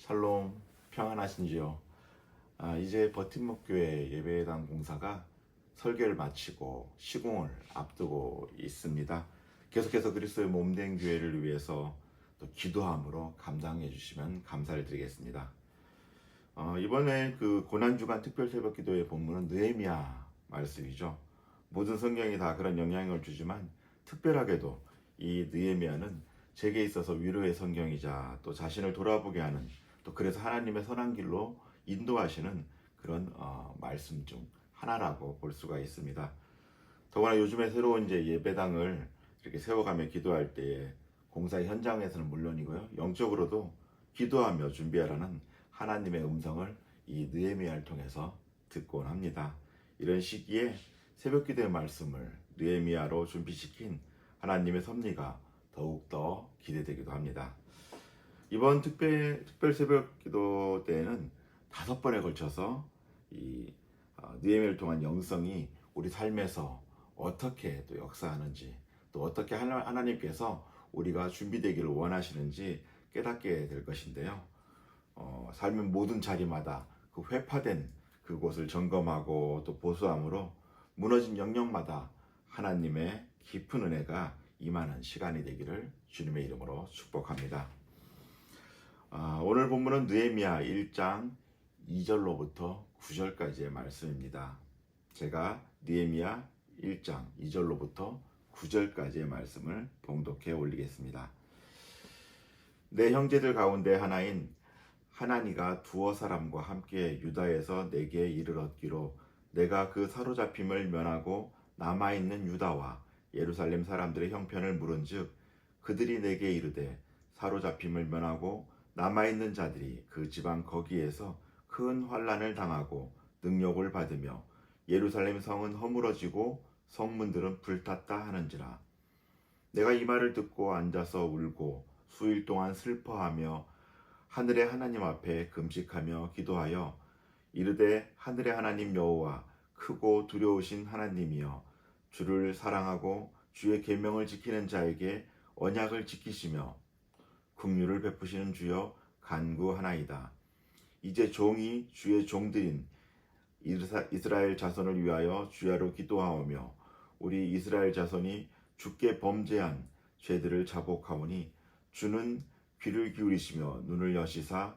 샬롬, 평안하신지요? 이제 버팀목교회 예배당 공사가 설계를 마치고 시공을 앞두고 있습니다. 계속해서 그리스도의 몸된 교회를 위해서 또 기도함으로 감당해 주시면 감사를 드리겠습니다. 이번에 그 고난주간 특별 새벽 기도의 본문은 느헤미야 말씀이죠. 모든 성경이 다 그런 영향을 주지만 특별하게도 이 느헤미야는 제게 있어서 위로의 성경이자 또 자신을 돌아보게 하는, 또 그래서 하나님의 선한 길로 인도하시는 그런 말씀 중 하나라고 볼 수가 있습니다. 더구나 요즘에 새로운 이제 예배당을 이렇게 세워가며 기도할 때에 공사 현장에서는 물론이고요, 영적으로도 기도하며 준비하라는 하나님의 음성을 이 느헤미야를 통해서 듣곤 합니다. 이런 시기에 새벽 기도의 말씀을 느헤미야로 준비시킨 하나님의 섭리가 더욱더 기대되기도 합니다. 이번 특별 새벽 기도 때에는 5번에 걸쳐서 이 느헤미야를 통한 영성이 우리 삶에서 어떻게 또 역사하는지, 또 어떻게 하나님께서 우리가 준비되기를 원하시는지 깨닫게 될 것인데요. 삶의 모든 자리마다 그 회파된 그곳을 점검하고 또 보수함으로 무너진 영역마다 하나님의 깊은 은혜가 임하는 시간이 되기를 주님의 이름으로 축복합니다. 오늘 본문은 느헤미야 1장 2절로부터 9절까지의 말씀입니다. 제가 느헤미야 1장 2절로부터 9절까지의 말씀을 봉독해 올리겠습니다. 내 형제들 가운데 하나인 하나니가 두어 사람과 함께 유다에서 내게 이를 얻기로 내가 그 사로잡힘을 면하고 남아있는 유다와 예루살렘 사람들의 형편을 물은즉 그들이 내게 이르되 사로잡힘을 면하고 남아있는 자들이 그 지방 거기에서 큰 환난을 당하고 능욕을 받으며 예루살렘 성은 허물어지고 성문들은 불탔다 하는지라. 내가 이 말을 듣고 앉아서 울고 수일 동안 슬퍼하며 하늘의 하나님 앞에 금식하며 기도하여 이르되 하늘의 하나님 여호와 크고 두려우신 하나님이여 주를 사랑하고 주의 계명을 지키는 자에게 언약을 지키시며 긍휼을 베푸시는 주여 간구하나이다. 이제 종이 주의 종들인 이스라엘 자손을 위하여 주야로 기도하오며 우리 이스라엘 자손이 주께 범죄한 죄들을 자복하오니 주는 귀를 기울이시며 눈을 여시사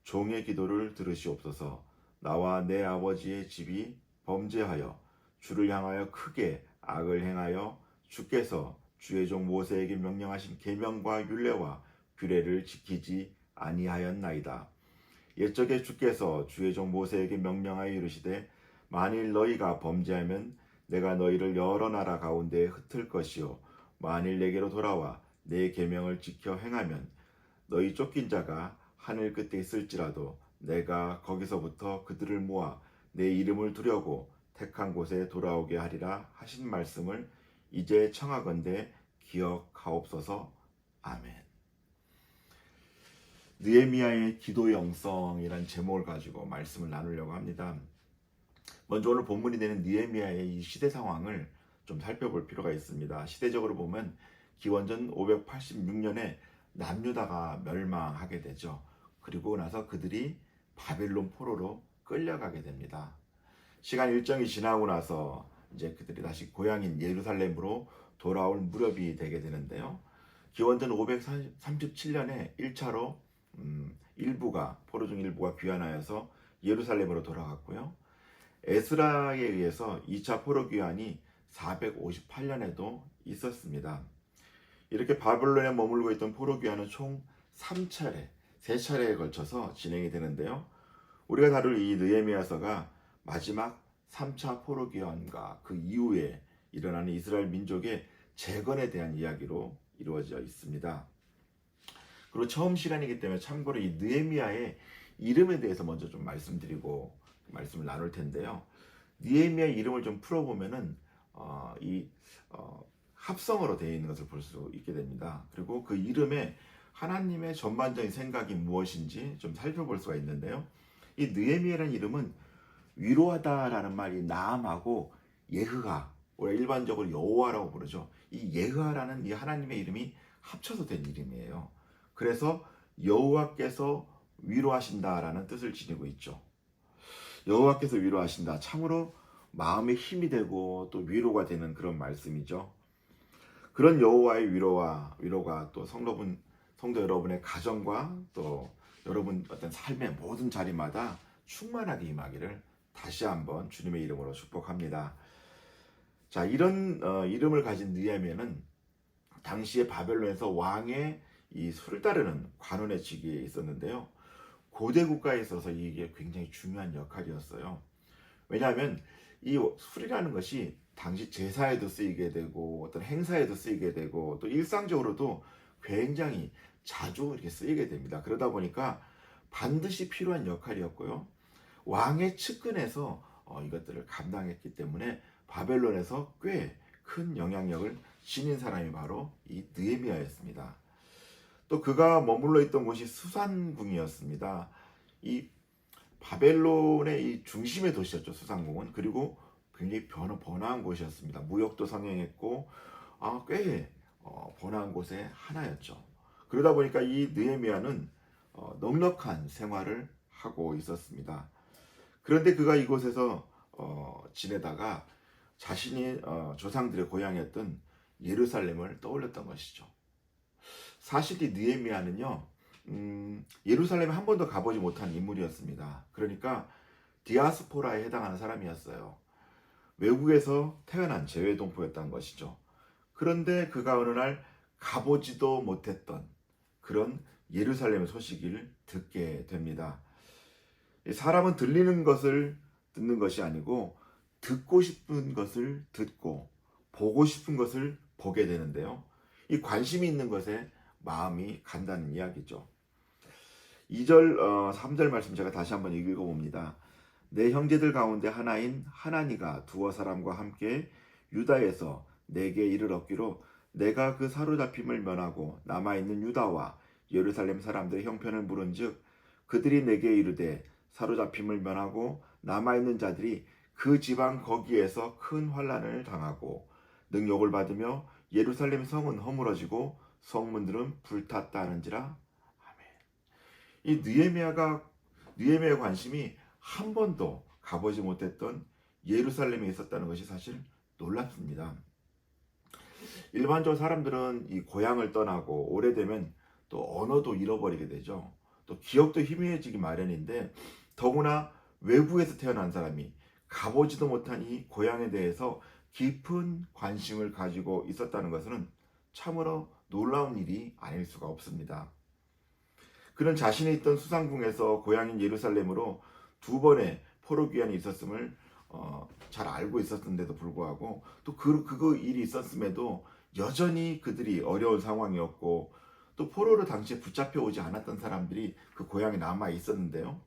종의 기도를 들으시옵소서. 나와 내 아버지의 집이 범죄하여 주를 향하여 크게 악을 행하여 주께서 주의 종 모세에게 명령하신 계명과 율례와 규례를 지키지 아니하였나이다. 옛적에 주께서 주의 종 모세에게 명령하여 이르시되 만일 너희가 범죄하면 내가 너희를 여러 나라 가운데에 흩을 것이요 만일 내게로 돌아와 내 계명을 지켜 행하면 너희 쫓긴 자가 하늘 끝에 있을지라도 내가 거기서부터 그들을 모아 내 이름을 두려고 택한 곳에 돌아오게 하리라 하신 말씀을 이제 청하건대 기억하옵소서. 아멘. 느헤미야의 기도 영성이란 제목을 가지고 말씀을 나누려고 합니다. 먼저 오늘 본문이 되는 느헤미야의 이 시대 상황을 좀 살펴볼 필요가 있습니다. 시대적으로 보면 기원전 586년에 남유다가 멸망하게 되죠. 그리고 나서 그들이 바벨론 포로로 끌려가게 됩니다. 시간 일정이 지나고 나서 이제 그들이 다시 고향인 예루살렘으로 돌아올 무렵이 되게 되는데요. 기원전 537년에 1차로 일부가 포로 중 일부가 귀환하여서 예루살렘으로 돌아갔고요. 에스라에 의해서 2차 포로 귀환이 458년에도 있었습니다. 이렇게 바벨론에 머물고 있던 포로 귀환은 총 3차례에 걸쳐서 진행이 되는데요. 우리가 다룰 이 느헤미야서가 마지막 3차 포로 귀환과 그 이후에 일어나는 이스라엘 민족의 재건에 대한 이야기로 이루어져 있습니다. 그리고 처음 시간이기 때문에 참고로 이 느헤미야의 이름에 대해서 먼저 좀 말씀드리고 말씀을 나눌 텐데요. 느헤미야의 이름을 좀 풀어보면은 합성어로 되어 있는 것을 볼 수 있게 됩니다. 그리고 그 이름에 하나님의 전반적인 생각이 무엇인지 좀 살펴볼 수가 있는데요. 이 느헤미야라는 이름은 위로하다라는 말이 나암하고 예흐하, 우리가 일반적으로 여호와라고 부르죠. 이 예흐하라는 이 하나님의 이름이 합쳐서 된 이름이에요. 그래서 여호와께서 위로하신다라는 뜻을 지니고 있죠. 여호와께서 위로하신다. 참으로 마음의 힘이 되고 또 위로가 되는 그런 말씀이죠. 그런 여호와의 위로가 또 성도 여러분의 가정과 또 여러분 어떤 삶의 모든 자리마다 충만하게 임하기를 다시 한번 주님의 이름으로 축복합니다. 자, 이런 이름을 가진 느헤미야는 당시에 바벨론에서 왕의 이 수를 따르는 관원의 직위에 있었는데요. 고대 국가에 있어서 이게 굉장히 중요한 역할이었어요. 왜냐하면 이 술이라는 것이 당시 제사에도 쓰이게 되고 어떤 행사에도 쓰이게 되고 또 일상적으로도 굉장히 자주 이렇게 쓰이게 됩니다. 그러다 보니까 반드시 필요한 역할이었고요. 왕의 측근에서 이것들을 감당했기 때문에 바벨론에서 꽤 큰 영향력을 지닌 사람이 바로 이 느헤미야였습니다. 또 그가 머물러 있던 곳이 수산궁이었습니다. 이 바벨론의 이 중심의 도시였죠, 수산궁은. 그리고 굉장히 번화한 곳이었습니다. 무역도 성행했고 꽤 번화한 곳의 하나였죠. 그러다 보니까 이 느헤미야는 넉넉한 생활을 하고 있었습니다. 그런데 그가 이곳에서 지내다가 자신이 조상들의 고향이었던 예루살렘을 떠올렸던 것이죠. 사실 이 느헤미야는요, 예루살렘에 한 번도 가보지 못한 인물이었습니다. 그러니까 디아스포라에 해당하는 사람이었어요. 외국에서 태어난 재외동포였다는 것이죠. 그런데 그가 어느 날 가보지도 못했던 그런 예루살렘의 소식을 듣게 됩니다. 사람은 들리는 것을 듣는 것이 아니고 듣고 싶은 것을 듣고 보고 싶은 것을 보게 되는데요. 이 관심이 있는 것에 마음이 간다는 이야기죠. 2절, 3절 말씀 제가 다시 한번 읽어봅니다. 내 형제들 가운데 하나인 하나니가 두어 사람과 함께 유다에서 내게 이를 얻기로 내가 그 사로잡힘을 면하고 남아있는 유다와 예루살렘 사람들의 형편을 물은즉 그들이 내게 이르되 사로잡힘을 면하고 남아있는 자들이 그 지방 거기에서 큰 환난을 당하고 능욕을 받으며 예루살렘 성은 허물어지고 성문들은 불탔다 하는지라. 아멘. 이 느헤미야의 관심이 한 번도 가보지 못했던 예루살렘에 있었다는 것이 사실 놀랍습니다. 일반적으로 사람들은 이 고향을 떠나고 오래되면 또 언어도 잃어버리게 되죠. 또 기억도 희미해지기 마련인데 더구나 외부에서 태어난 사람이 가보지도 못한 이 고향에 대해서 깊은 관심을 가지고 있었다는 것은 참으로 놀라운 일이 아닐 수가 없습니다. 그는 자신이 있던 수상궁에서 고향인 예루살렘으로 두 번의 포로 귀환이 있었음을 잘 알고 있었는데도 불구하고 또 그 일이 있었음에도 여전히 그들이 어려운 상황이었고 또 포로로 당시에 붙잡혀 오지 않았던 사람들이 그 고향에 남아 있었는데요.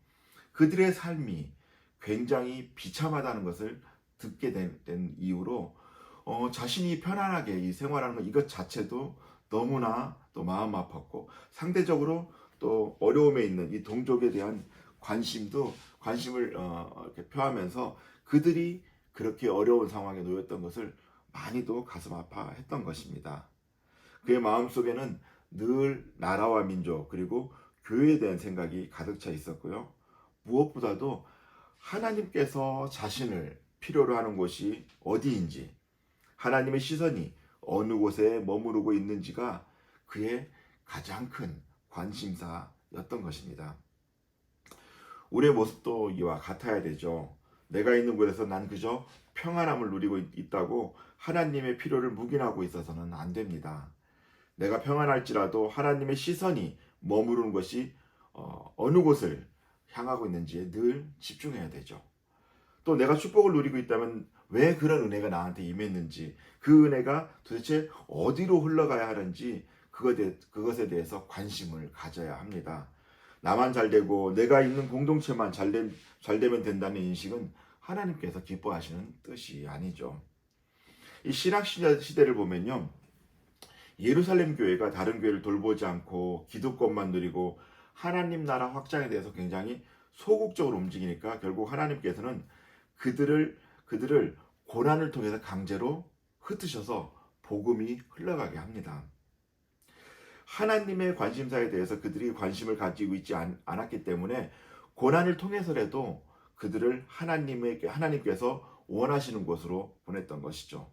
그들의 삶이 굉장히 비참하다는 것을 듣게 된 이후로 자신이 편안하게 이 생활하는 것 이것 자체도 너무나 또 마음 아팠고 상대적으로 또 어려움에 있는 이 동족에 대한 관심을 이렇게 표하면서 그들이 그렇게 어려운 상황에 놓였던 것을 많이도 가슴 아파했던 것입니다. 그의 마음속에는 늘 나라와 민족 그리고 교회에 대한 생각이 가득 차 있었고요. 무엇보다도 하나님께서 자신을 필요로 하는 곳이 어디인지 하나님의 시선이 어느 곳에 머무르고 있는지가 그의 가장 큰 관심사였던 것입니다. 우리의 모습도 이와 같아야 되죠. 내가 있는 곳에서 난 그저 평안함을 누리고 있다고 하나님의 필요를 묵인하고 있어서는 안 됩니다. 내가 평안할지라도 하나님의 시선이 머무르는 것이 어느 곳을 향하고 있는지에 늘 집중해야 되죠. 또 내가 축복을 누리고 있다면 왜 그런 은혜가 나한테 임했는지 그 은혜가 도대체 어디로 흘러가야 하는지 그것에 대해서 관심을 가져야 합니다. 나만 잘되고 내가 있는 공동체만 잘되면 된다는 인식은 하나님께서 기뻐하시는 뜻이 아니죠. 이 신학 시대를 보면요. 예루살렘 교회가 다른 교회를 돌보지 않고 기득권만 누리고 하나님 나라 확장에 대해서 굉장히 소극적으로 움직이니까 결국 하나님께서는 그들을 고난을 통해서 강제로 흩으셔서 복음이 흘러가게 합니다. 하나님의 관심사에 대해서 그들이 관심을 가지고 있지 않았기 때문에 고난을 통해서라도 그들을 하나님께서 원하시는 곳으로 보냈던 것이죠.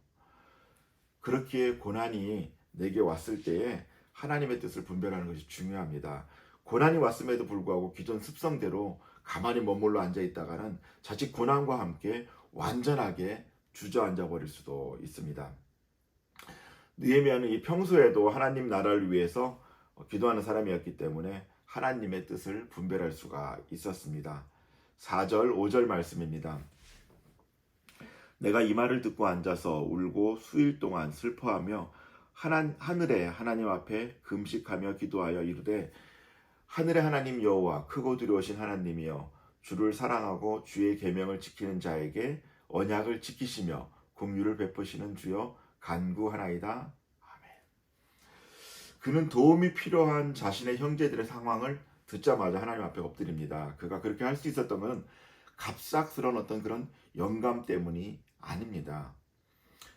그렇기에 고난이 내게 왔을 때에 하나님의 뜻을 분별하는 것이 중요합니다. 고난이 왔음에도 불구하고 기존 습성대로 가만히 머물러 앉아 있다가는 자칫 고난과 함께 완전하게 주저앉아 버릴 수도 있습니다. 느헤미야는 이 평소에도 하나님 나라를 위해서 기도하는 사람이었기 때문에 하나님의 뜻을 분별할 수가 있었습니다. 4절, 5절 말씀입니다. 내가 이 말을 듣고 앉아서 울고 수일 동안 슬퍼하며 하늘에 하나님 앞에 금식하며 기도하여 이르되 하늘의 하나님 여호와 크고 두려우신 하나님이여 주를 사랑하고 주의 계명을 지키는 자에게 언약을 지키시며 긍휼을 베푸시는 주여 간구하나이다. 아멘. 그는 도움이 필요한 자신의 형제들의 상황을 듣자마자 하나님 앞에 엎드립니다. 그가 그렇게 할 수 있었던 것은 갑작스러운 어떤 그런 영감 때문이 아닙니다.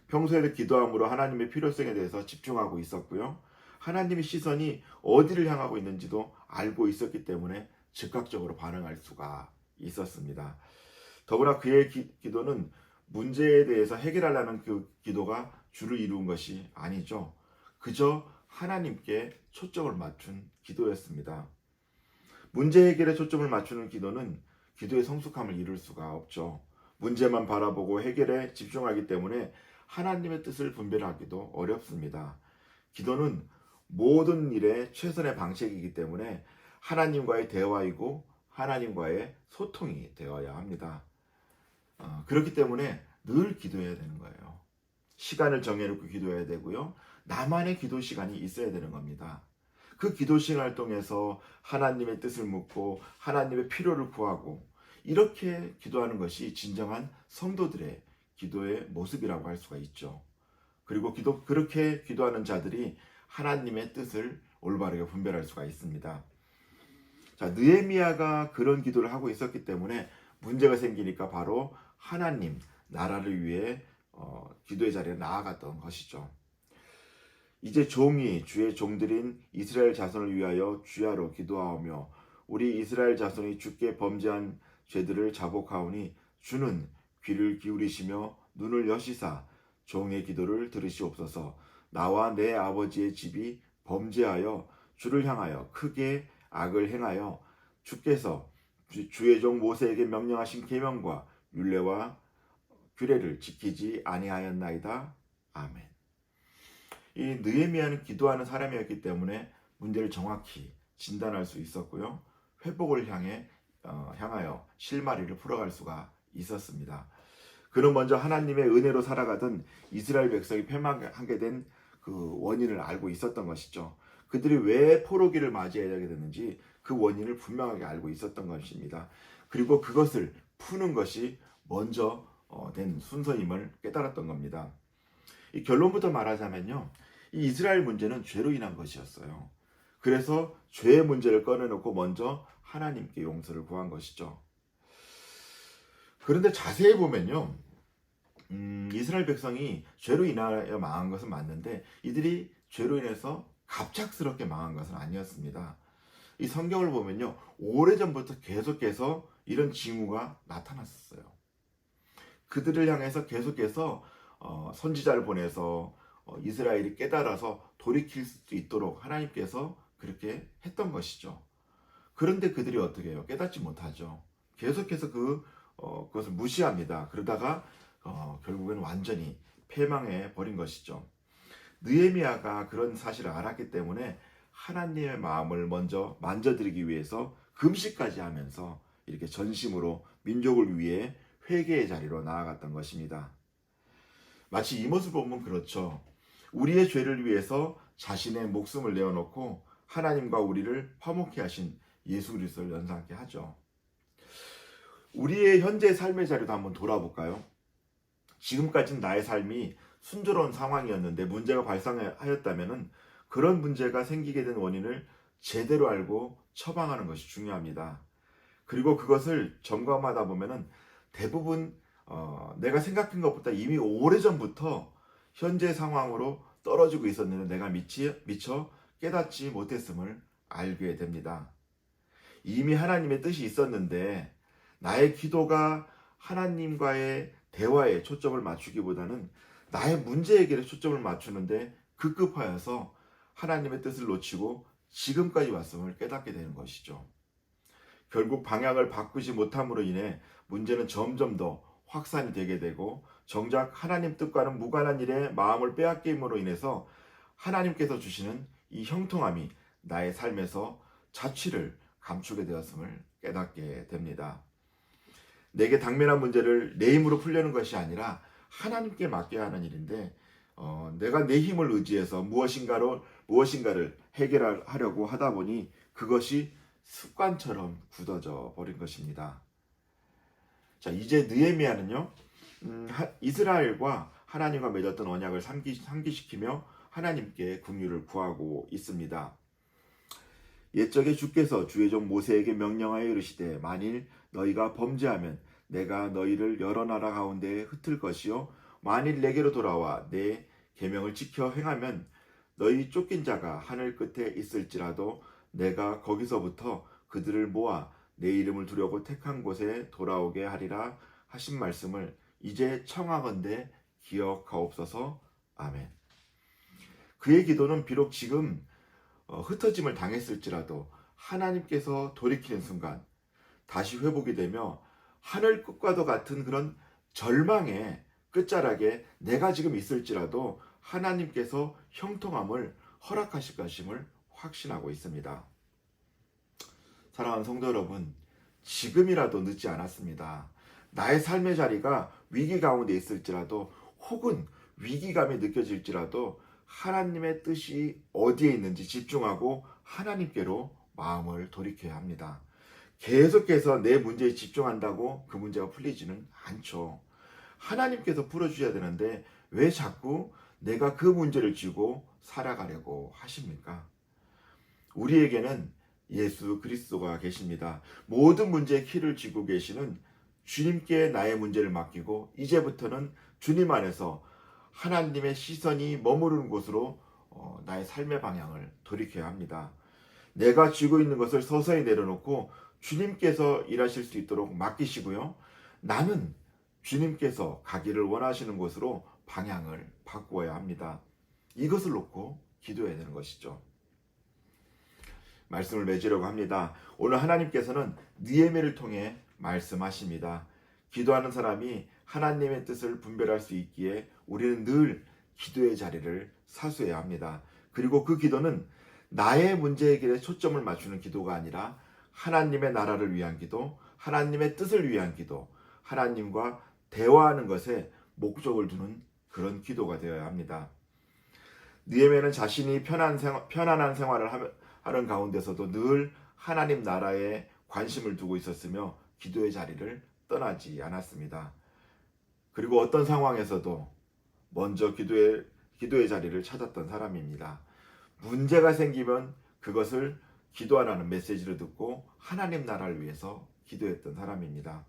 평소에도 기도함으로 하나님의 필요성에 대해서 집중하고 있었고요. 하나님의 시선이 어디를 향하고 있는지도 알고 있었기 때문에 즉각적으로 반응할 수가 있었습니다. 더구나 그의 기도는 문제에 대해서 해결하려는 그 기도가 주를 이룬 것이 아니죠. 그저 하나님께 초점을 맞춘 기도였습니다. 문제 해결에 초점을 맞추는 기도는 기도의 성숙함을 이룰 수가 없죠. 문제만 바라보고 해결에 집중하기 때문에 하나님의 뜻을 분별하기도 어렵습니다. 기도는 모든 일의 최선의 방책이기 때문에 하나님과의 대화이고 하나님과의 소통이 되어야 합니다. 그렇기 때문에 늘 기도해야 되는 거예요. 시간을 정해놓고 기도해야 되고요. 나만의 기도 시간이 있어야 되는 겁니다. 그 기도 시간을 통해서 하나님의 뜻을 묻고 하나님의 필요를 구하고 이렇게 기도하는 것이 진정한 성도들의 기도의 모습이라고 할 수가 있죠. 그리고 그렇게 기도하는 자들이 하나님의 뜻을 올바르게 분별할 수가 있습니다. 자, 느헤미야가 그런 기도를 하고 있었기 때문에 문제가 생기니까 바로 하나님 나라를 위해 기도의 자리에 나아갔던 것이죠. 이제 주의 종들인 이스라엘 자손을 위하여 주야로 기도하오며 우리 이스라엘 자손이 주께 범죄한 죄들을 자복하오니 주는 귀를 기울이시며 눈을 여시사 종의 기도를 들으시옵소서. 나와 내 아버지의 집이 범죄하여 주를 향하여 크게 악을 행하여 주께서 주의 종 모세에게 명령하신 계명과 율례와 규례를 지키지 아니하였나이다. 아멘. 이 느헤미야는 기도하는 사람이었기 때문에 문제를 정확히 진단할 수 있었고요. 회복을 향하여 실마리를 풀어갈 수가 있었습니다. 그는 먼저 하나님의 은혜로 살아가던 이스라엘 백성이 패망하게 된 그 원인을 알고 있었던 것이죠. 그들이 왜 포로기를 맞이하게 됐는지 그 원인을 분명하게 알고 있었던 것입니다. 그리고 그것을 푸는 것이 먼저 된 순서임을 깨달았던 겁니다. 이 결론부터 말하자면요. 이 이스라엘 문제는 죄로 인한 것이었어요. 그래서 죄의 문제를 꺼내놓고 먼저 하나님께 용서를 구한 것이죠. 그런데 자세히 보면요. 이스라엘 백성이 죄로 인하여 망한 것은 맞는데 이들이 죄로 인해서 갑작스럽게 망한 것은 아니었습니다. 이 성경을 보면요. 오래전부터 계속해서 이런 징후가 나타났었어요. 그들을 향해서 계속해서 선지자를 보내서 이스라엘이 깨달아서 돌이킬 수 있도록 하나님께서 그렇게 했던 것이죠. 그런데 그들이 어떻게 해요? 깨닫지 못하죠. 계속해서 그것을 무시합니다. 그러다가 결국엔 완전히 패망해 버린 것이죠. 느헤미야가 그런 사실을 알았기 때문에 하나님의 마음을 먼저 만져드리기 위해서 금식까지 하면서 이렇게 전심으로 민족을 위해 회개의 자리로 나아갔던 것입니다. 마치 이 모습을 보면 그렇죠. 우리의 죄를 위해서 자신의 목숨을 내어놓고 하나님과 우리를 화목케 하신 예수 그리스도를 연상케 하죠. 우리의 현재 삶의 자리도 한번 돌아볼까요? 지금까지는 나의 삶이 순조로운 상황이었는데 문제가 발생하였다면 그런 문제가 생기게 된 원인을 제대로 알고 처방하는 것이 중요합니다. 그리고 그것을 점검하다 보면은 대부분 내가 생각한 것보다 이미 오래전부터 현재 상황으로 떨어지고 있었는데 내가 미처 깨닫지 못했음을 알게 됩니다. 이미 하나님의 뜻이 있었는데 나의 기도가 하나님과의 대화에 초점을 맞추기보다는 나의 문제 해결에 초점을 맞추는데 급급하여서 하나님의 뜻을 놓치고 지금까지 왔음을 깨닫게 되는 것이죠. 결국 방향을 바꾸지 못함으로 인해 문제는 점점 더 확산이 되게 되고 정작 하나님 뜻과는 무관한 일에 마음을 빼앗김으로 인해서 하나님께서 주시는 이 형통함이 나의 삶에서 자취를 감추게 되었음을 깨닫게 됩니다. 내게 당면한 문제를 내 힘으로 풀려는 것이 아니라 하나님께 맡겨야 하는 일인데 내가 내 힘을 의지해서 무엇인가를 해결하려고 하다 보니 그것이 습관처럼 굳어져 버린 것입니다. 자, 이제 느헤미야는요, 이스라엘과 하나님과 맺었던 언약을 상기시키며 하나님께 긍휼을 구하고 있습니다. 옛적에 주께서 주의 종 모세에게 명령하여 이르시되 만일 너희가 범죄하면 내가 너희를 여러 나라 가운데에 흩을 것이요 만일 내게로 돌아와 내 계명을 지켜 행하면 너희 쫓긴 자가 하늘 끝에 있을지라도 내가 거기서부터 그들을 모아 내 이름을 두려고 택한 곳에 돌아오게 하리라 하신 말씀을 이제 청하건대 기억하옵소서. 아멘. 그의 기도는 비록 지금 흩어짐을 당했을지라도 하나님께서 돌이키는 순간 다시 회복이 되며 하늘 끝과도 같은 그런 절망의 끝자락에 내가 지금 있을지라도 하나님께서 형통함을 허락하실 것임을 확신하고 있습니다. 사랑하는 성도 여러분, 지금이라도 늦지 않았습니다. 나의 삶의 자리가 위기 가운데 있을지라도 혹은 위기감이 느껴질지라도 하나님의 뜻이 어디에 있는지 집중하고 하나님께로 마음을 돌이켜야 합니다. 계속해서 내 문제에 집중한다고 그 문제가 풀리지는 않죠. 하나님께서 풀어주셔야 되는데 왜 자꾸 내가 그 문제를 쥐고 살아가려고 하십니까? 우리에게는 예수 그리스도가 계십니다. 모든 문제의 키를 쥐고 계시는 주님께 나의 문제를 맡기고 이제부터는 주님 안에서 하나님의 시선이 머무르는 곳으로 나의 삶의 방향을 돌이켜야 합니다. 내가 쥐고 있는 것을 서서히 내려놓고 주님께서 일하실 수 있도록 맡기시고요. 나는 주님께서 가기를 원하시는 곳으로 방향을 바꾸어야 합니다. 이것을 놓고 기도해야 되는 것이죠. 말씀을 맺으려고 합니다. 오늘 하나님께서는 느헤미야를 통해 말씀하십니다. 기도하는 사람이 하나님의 뜻을 분별할 수 있기에 우리는 늘 기도의 자리를 사수해야 합니다. 그리고 그 기도는 나의 문제 해결에 초점을 맞추는 기도가 아니라 하나님의 나라를 위한 기도, 하나님의 뜻을 위한 기도, 하나님과 대화하는 것에 목적을 두는 그런 기도가 되어야 합니다. 느헤미야는 자신이 편안한 생활을 하는 가운데서도 늘 하나님 나라에 관심을 두고 있었으며 기도의 자리를 떠나지 않았습니다. 그리고 어떤 상황에서도 먼저 기도의 자리를 찾았던 사람입니다. 문제가 생기면 그것을 기도하라는 메시지를 듣고 하나님 나라를 위해서 기도했던 사람입니다.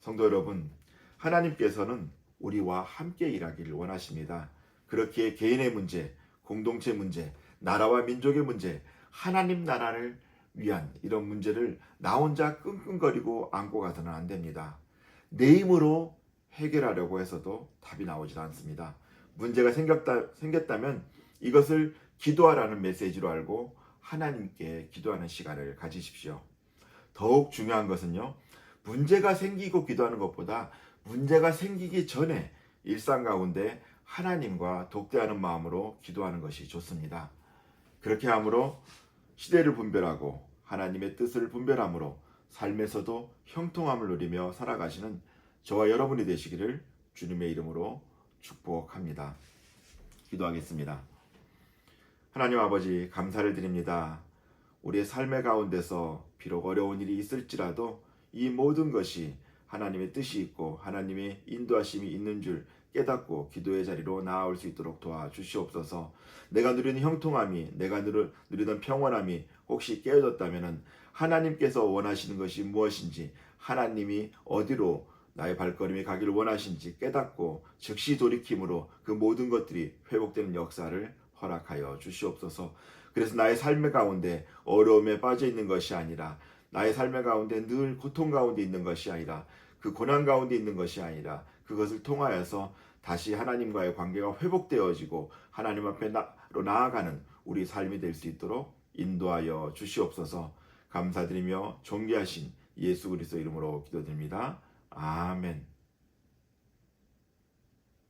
성도 여러분, 하나님께서는 우리와 함께 일하기를 원하십니다. 그렇기에 개인의 문제, 공동체 문제, 나라와 민족의 문제, 하나님 나라를 위한 이런 문제를 나 혼자 끙끙거리고 안고 가서는 안 됩니다. 내 힘으로 해결하려고 해서도 답이 나오질 않습니다. 문제가 생겼다면 이것을 기도하라는 메시지로 알고 하나님께 기도하는 시간을 가지십시오. 더욱 중요한 것은요, 문제가 생기고 기도하는 것보다 문제가 생기기 전에 일상 가운데 하나님과 독대하는 마음으로 기도하는 것이 좋습니다. 그렇게 함으로 시대를 분별하고 하나님의 뜻을 분별함으로 삶에서도 형통함을 누리며 살아가시는 저와 여러분이 되시기를 주님의 이름으로 축복합니다. 기도하겠습니다. 하나님 아버지, 감사를 드립니다. 우리의 삶의 가운데서 비록 어려운 일이 있을지라도 이 모든 것이 하나님의 뜻이 있고 하나님의 인도하심이 있는 줄 깨닫고 기도의 자리로 나아올 수 있도록 도와주시옵소서. 내가 누리는 형통함이, 내가 누리던 평온함이 혹시 깨어졌다면 하나님께서 원하시는 것이 무엇인지, 하나님이 어디로 나의 발걸음이 가기를 원하신지 깨닫고 즉시 돌이킴으로 그 모든 것들이 회복되는 역사를 허락하여 주시옵소서. 그래서 나의 삶의 가운데 어려움에 빠져 있는 것이 아니라, 나의 삶의 가운데 늘 고통 가운데 있는 것이 아니라, 그 고난 가운데 있는 것이 아니라, 그것을 통하여서 다시 하나님과의 관계가 회복되어지고 하나님 앞에로 나아가는 우리 삶이 될 수 있도록 인도하여 주시옵소서. 감사드리며 존귀하신 예수 그리스도 이름으로 기도드립니다. 아멘.